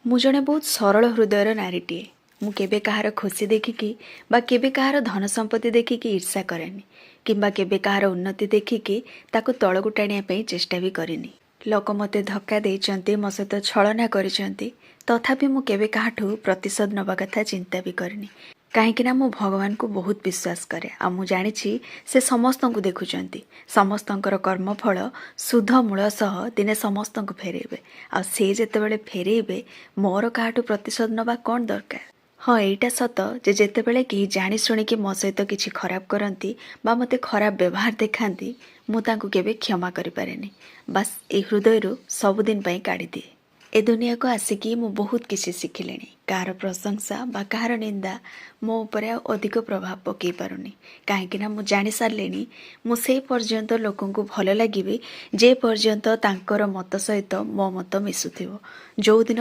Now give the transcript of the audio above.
ମୁଁ ଜଣେ ବହୁତ ସରଳ ହୃଦୟର ନାରୀଟିଏ। ମୁଁ କେବେ କାହାର ଖୁସି ଦେଖିକି ବା କେବେ କାହାର ଧନ ସମ୍ପତ୍ତି ଦେଖିକି ଈର୍ଷା କରେନି, କିମ୍ବା କେବେ କାହାର ଉନ୍ନତି ଦେଖିକି ତାକୁ ତଳକୁ ଟାଣିବା ପାଇଁ ଚେଷ୍ଟା ବି କରିନି। ଲୋକ ମୋତେ ଧକ୍କା ଦେଇଛନ୍ତି, ମୋ ସହିତ ଛଳନା କରିଛନ୍ତି, ତଥାପି ମୁଁ କେବେ କାହାଠୁ ପ୍ରତିଶୋଧ ନେବା କଥା ଚିନ୍ତା ବି କରିନି। କାହିଁକି ନା ମୁଁ ଭଗବାନଙ୍କୁ ବହୁତ ବିଶ୍ୱାସ କରେ, ଆଉ ମୁଁ ଜାଣିଛି ସେ ସମସ୍ତଙ୍କୁ ଦେଖୁଛନ୍ତି। ସମସ୍ତଙ୍କର କର୍ମଫଳ ସୁଧ ମୂଳ ସହ ଦିନେ ସମସ୍ତଙ୍କୁ ଫେରେଇବେ। ଆଉ ସେ ଯେତେବେଳେ ଫେରେଇବେ, ମୋର କାହାଠୁ ପ୍ରତିଶୋଧ ନେବା କ'ଣ ଦରକାର? ହଁ, ଏଇଟା ସତ ଯେ ଯେତେବେଳେ କେହି ଜାଣି ଶୁଣିକି ମୋ ସହିତ କିଛି ଖରାପ କରନ୍ତି ବା ମୋତେ ଖରାପ ବ୍ୟବହାର ଦେଖାନ୍ତି, ମୁଁ ତାଙ୍କୁ କେବେ କ୍ଷମା କରିପାରେନି। ବାସ୍ ଏହି ହୃଦୟରୁ ସବୁଦିନ ପାଇଁ କାଢ଼ିଦିଏ। ଏ ଦୁନିଆକୁ ଆସିକି ମୁଁ ବହୁତ କିଛି ଶିଖିଲିଣି। କାହାର ପ୍ରଶଂସା ବା କାହାର ନିନ୍ଦା ମୋ ଉପରେ ଆଉ ଅଧିକ ପ୍ରଭାବ ପକାଇ ପାରୁନି। କାହିଁକିନା ମୁଁ ଜାଣିସାରିଲିଣି, ମୁଁ ସେଇ ପର୍ଯ୍ୟନ୍ତ ଲୋକଙ୍କୁ ଭଲ ଲାଗିବି ଯେ ପର୍ଯ୍ୟନ୍ତ ତାଙ୍କର ମତ ସହିତ ମୋ ମତ ମିଶୁଥିବ। ଯେଉଁଦିନ